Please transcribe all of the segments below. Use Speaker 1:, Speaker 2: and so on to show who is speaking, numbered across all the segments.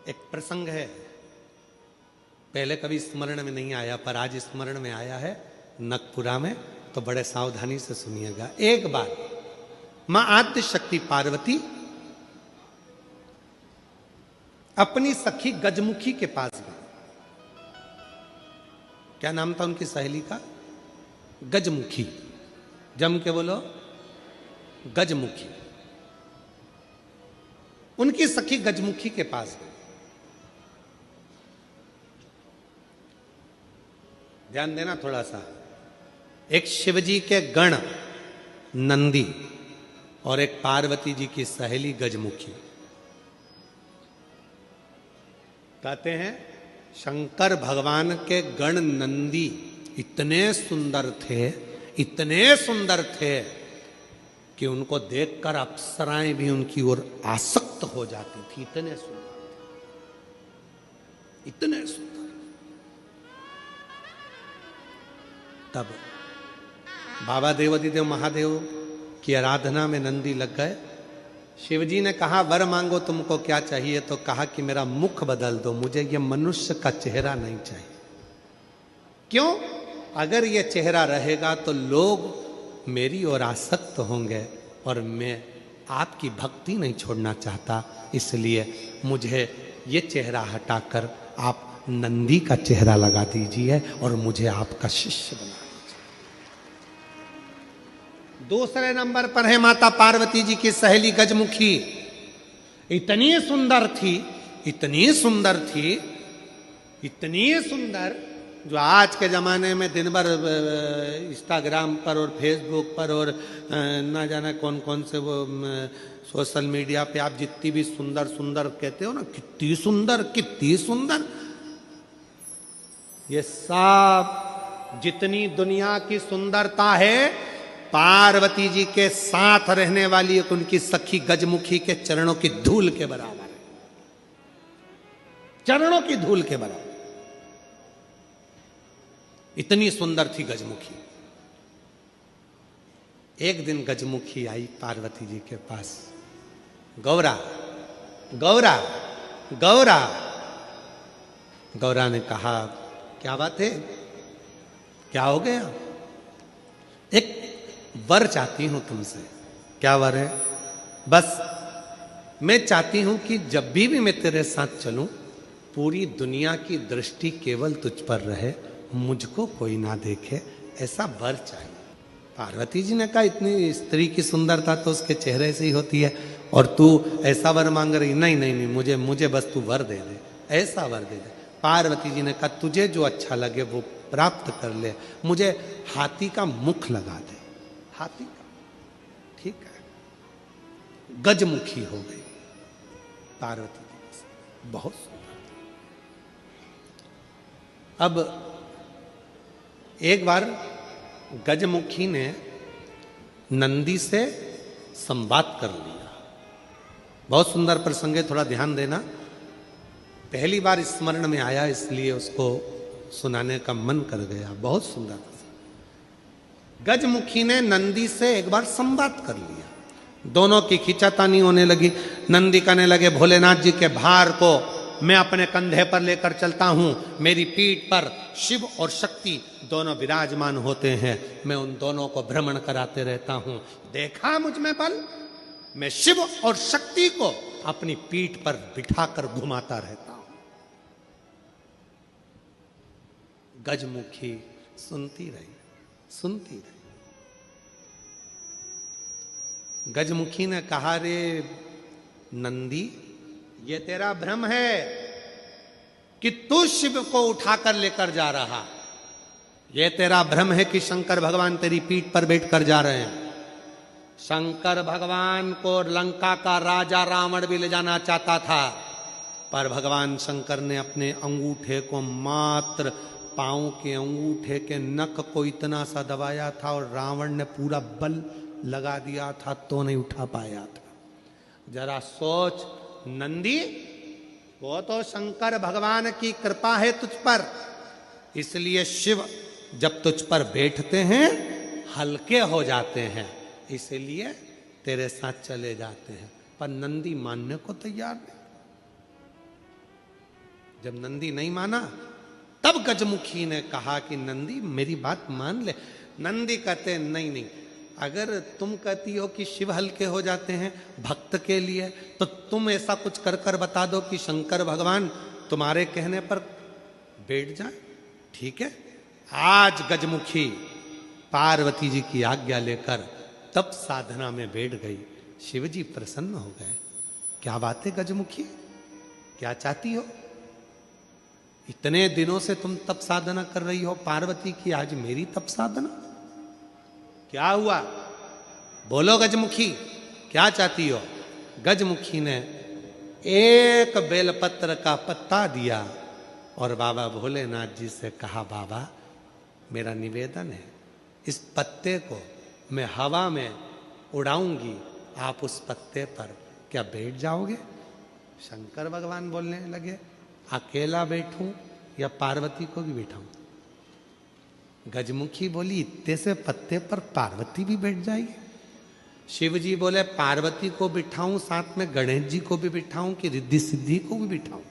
Speaker 1: एक प्रसंग है, पहले कभी स्मरण में नहीं आया पर आज स्मरण में आया है नखपुरा में, तो बड़े सावधानी से सुनिएगा। एक बार मां आद्य शक्ति पार्वती अपनी सखी गजमुखी के पास गई। क्या नाम था उनकी सहेली का? गजमुखी। जम के बोलो, गजमुखी। उनकी सखी गजमुखी के पास गई। ध्यान देना थोड़ा सा। एक शिवजी के गण नंदी और एक पार्वती जी की सहेली गजमुखी। कहते हैं शंकर भगवान के गण नंदी इतने सुंदर थे, इतने सुंदर थे कि उनको देखकर अप्सराएं भी उनकी ओर आसक्त हो जाती थी। इतने सुंदर, इतने सुंदर। तब बाबा देवादिदेव महादेव की आराधना में नंदी लग गए। शिवजी ने कहा वर मांगो, तुमको क्या चाहिए? तो कहा कि मेरा मुख बदल दो, मुझे ये मनुष्य का चेहरा नहीं चाहिए। क्यों? अगर ये चेहरा रहेगा तो लोग मेरी ओर आसक्त होंगे और मैं आपकी भक्ति नहीं छोड़ना चाहता, इसलिए मुझे ये चेहरा हटाकर आप नंदी का चेहरा लगा दीजिए और मुझे आपका शिष्य बना दीजिए। दूसरे नंबर पर है माता पार्वती जी की सहेली गजमुखी। इतनी सुंदर थी, इतनी सुंदर थी, इतनी सुंदर, जो आज के ज़माने में दिन भर इंस्टाग्राम पर और फेसबुक पर और ना जाना कौन कौन से वो सोशल मीडिया पे आप जितनी भी सुंदर सुंदर कहते हो ना, कितनी सुंदर, कितनी सुंदर, ये सब जितनी दुनिया की सुंदरता है पार्वती जी के साथ रहने वाली एक उनकी सखी गजमुखी के चरणों की धूल के बराबर है। चरणों की धूल के बराबर। इतनी सुंदर थी गजमुखी। एक दिन गजमुखी आई पार्वती जी के पास। गौरा, गौरा, गौरा। गौरा ने कहा क्या बात है, क्या हो गया? एक वर चाहती हूं तुमसे। क्या वर है? बस मैं चाहती हूं कि जब भी मैं तेरे साथ चलूं पूरी दुनिया की दृष्टि केवल तुझ पर रहे, मुझको कोई ना देखे, ऐसा वर चाहिए। पार्वती जी ने कहा इतनी स्त्री की सुंदरता तो उसके चेहरे से ही होती है और तू ऐसा वर मांग रही? नहीं नहीं नहीं, मुझे बस तू वर दे दे, ऐसा वर दे दे। पार्वती जी ने कहा तुझे जो अच्छा लगे वो प्राप्त कर ले, मुझे हाथी का मुख लगा दे। हाथी का, ठीक है। गजमुखी हो गई पार्वती जी, बहुत सुंदर। अब एक बार गजमुखी ने नंदी से संवाद कर लिया। बहुत सुंदर प्रसंग है, थोड़ा ध्यान देना। पहली बार स्मरण में आया इसलिए उसको सुनाने का मन कर गया। बहुत सुंदर। गजमुखी ने नंदी से एक बार संवाद कर लिया। दोनों की खींचातानी होने लगी। नंदी कहने लगे भोलेनाथ जी के भार को मैं अपने कंधे पर लेकर चलता हूं, मेरी पीठ पर शिव और शक्ति दोनों विराजमान होते हैं, मैं उन दोनों को भ्रमण कराते रहता हूं। देखा मुझ में बल, मैं शिव और शक्ति को अपनी पीठ पर बिठाकर घुमाता रहता हूं। गजमुखी सुनती रही, सुनती रही। गजमुखी ने कहा रे नंदी, ये तेरा भ्रम है कि तू शिव को उठाकर लेकर जा रहा। ये तेरा भ्रम है कि शंकर भगवान तेरी पीठ पर बैठकर जा रहे हैं। शंकर भगवान को लंका का राजा रावण भी ले जाना चाहता था, पर भगवान शंकर ने अपने अंगूठे को, मात्र पांव के अंगूठे के नख को इतना सा दबाया था और रावण ने पूरा बल लगा दिया था तो नहीं उठा पाया था। जरा सोच नंदी, वो तो शंकर भगवान की कृपा है तुझ पर, इसलिए शिव जब तुझ पर बैठते हैं हल्के हो जाते हैं, इसलिए तेरे साथ चले जाते हैं। पर नंदी मानने को तैयार नहीं। जब नंदी नहीं माना, तब गजमुखी ने कहा कि नंदी मेरी बात मान ले। नंदी कहते नहीं नहीं, अगर तुम कहती हो कि शिव हल्के हो जाते हैं भक्त के लिए, तो तुम ऐसा कुछ कर कर बता दो कि शंकर भगवान तुम्हारे कहने पर बैठ जाए। ठीक है। आज गजमुखी पार्वती जी की आज्ञा लेकर तप साधना में बैठ गई। शिव जी प्रसन्न हो गए। क्या बात है गजमुखी, क्या चाहती हो? इतने दिनों से तुम तप साधना कर रही हो पार्वती की, आज मेरी तप साधना? क्या हुआ? बोलो गजमुखी, क्या चाहती हो? गजमुखी ने एक बेलपत्र का पत्ता दिया और बाबा भोलेनाथ जी से कहा, बाबा मेरा निवेदन है, इस पत्ते को मैं हवा में उड़ाऊंगी, आप उस पत्ते पर क्या बैठ जाओगे? शंकर भगवान बोलने लगे, अकेला बैठूं या पार्वती को भी बैठाऊं? गजमुखी बोली, इतने से पत्ते पर पार्वती भी बैठ जाएगी? शिव जी बोले, पार्वती को बिठाऊं, साथ में गणेश जी को भी बिठाऊं कि रिद्धि सिद्धि को भी बिठाऊं?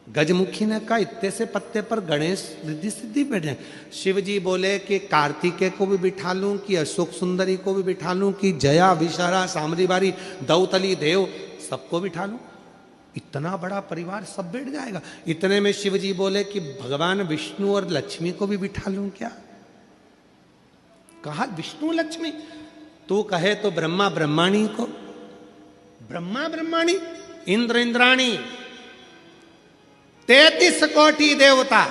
Speaker 1: गजमुखी ने कहा, इतने से पत्ते पर गणेश रिद्धि सिद्धि बैठ जाए। शिव जी बोले कि कार्तिकेय को भी बिठा लूं, कि अशोक सुंदरी को भी बिठा लूं, कि जया विशारा सामरी बारी दौतली देव सबको बिठा लूं? इतना बड़ा परिवार सब बैठ जाएगा? इतने में शिव जी बोले कि भगवान विष्णु और लक्ष्मी को भी बिठा लूं क्या? कहा विष्णु लक्ष्मी, तू कहे तो ब्रह्मा ब्रह्माणी को, ब्रह्मा ब्रह्माणी, इंद्र इंद्राणी, 33 कोटि देवता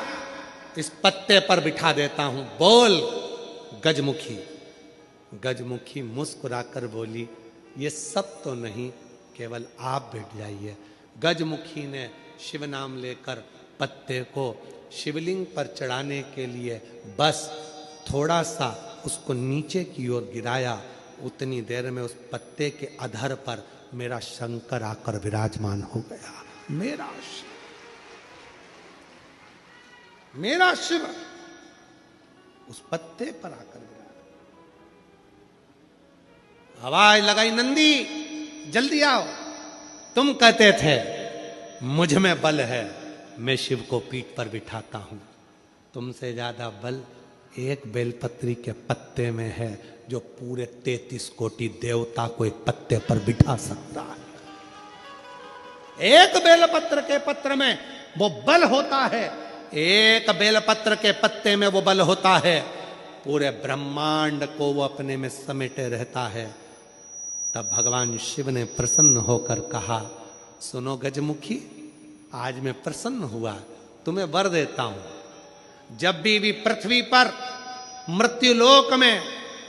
Speaker 1: इस पत्ते पर बिठा देता हूं, बोल गजमुखी। गजमुखी मुस्कुराकर बोली, ये सब तो नहीं, केवल आप बैठ जाइए। गजमुखी ने शिव नाम लेकर पत्ते को शिवलिंग पर चढ़ाने के लिए बस थोड़ा सा उसको नीचे की ओर गिराया। उतनी देर में उस पत्ते के अधर पर मेरा शंकर आकर विराजमान हो गया। मेरा शिव उस पत्ते पर आकर विराज। आवाज लगाई, नंदी जल्दी आओ। तुम कहते थे मुझ में बल है, मैं शिव को पीठ पर बिठाता हूं। तुमसे ज्यादा बल एक बेलपत्री के पत्ते में है, जो पूरे 33 कोटि देवता को एक पत्ते पर बिठा सकता है। एक बेलपत्र के पत्र में वो बल होता है, एक बेलपत्र के पत्ते में वो बल होता है, पूरे ब्रह्मांड को वो अपने में समेटे रहता है। तब भगवान शिव ने प्रसन्न होकर कहा, सुनो गजमुखी, आज मैं प्रसन्न हुआ, तुम्हें वर देता हूं। जब भी पृथ्वी पर मृत्युलोक में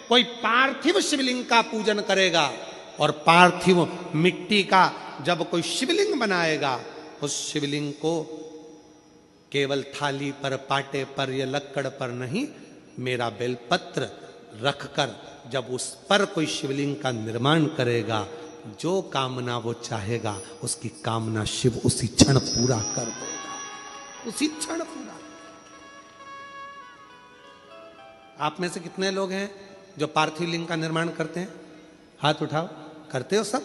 Speaker 1: कोई पार्थिव शिवलिंग का पूजन करेगा और पार्थिव मिट्टी का जब कोई शिवलिंग बनाएगा, उस शिवलिंग को केवल थाली पर, पाटे पर या लक्कड़ पर नहीं, मेरा बेलपत्र रखकर जब उस पर कोई शिवलिंग का निर्माण करेगा, जो कामना वो चाहेगा उसकी कामना शिव उसी क्षण पूरा कर देगा, उसी क्षण पूरा। आप में से कितने लोग हैं जो पार्थिव लिंग का निर्माण करते हैं? हाथ उठाओ। करते हो सब?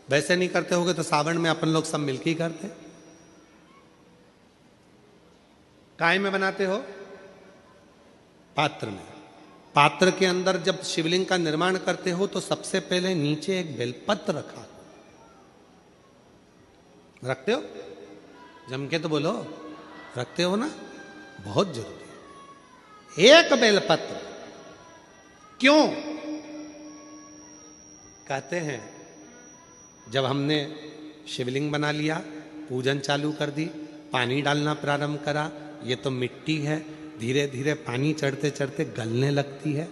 Speaker 1: वैसे नहीं करते होगे तो सावन में अपन लोग सब मिलके ही करते। काय में बनाते हो? पात्र में। पात्र के अंदर जब शिवलिंग का निर्माण करते हो तो सबसे पहले नीचे एक बेलपत्र रखते हो? जम के तो बोलो, रखते हो ना? बहुत जरूरी है एक बेलपत्र। क्यों? कहते हैं जब हमने शिवलिंग बना लिया, पूजन चालू कर दी, पानी डालना प्रारंभ करा, ये तो मिट्टी है, धीरे धीरे पानी चढ़ते चढ़ते गलने लगती है।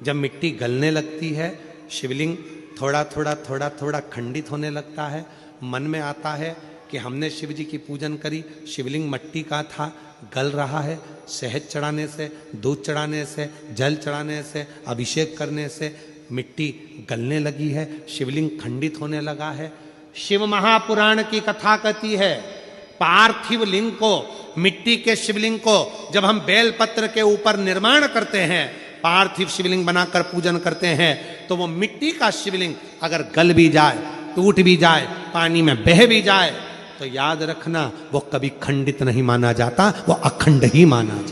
Speaker 1: जब मिट्टी गलने लगती है, शिवलिंग थोड़ा थोड़ा खंडित होने लगता है। मन में आता है कि हमने शिव जी की पूजन करी, शिवलिंग मिट्टी का था, गल रहा है। शहद चढ़ाने से, दूध चढ़ाने से, जल चढ़ाने से, अभिषेक करने से मिट्टी गलने लगी है, शिवलिंग खंडित होने लगा है। शिव महापुराण की कथा कहती है, पार्थिव लिंग को, मिट्टी के शिवलिंग को जब हम बेलपत्र के ऊपर निर्माण करते हैं, पार्थिव शिवलिंग बनाकर पूजन करते हैं, तो वो मिट्टी का शिवलिंग अगर गल भी जाए, टूट भी जाए, पानी में बह भी जाए, तो याद रखना वो कभी खंडित नहीं माना जाता, वो अखंड ही माना जाता।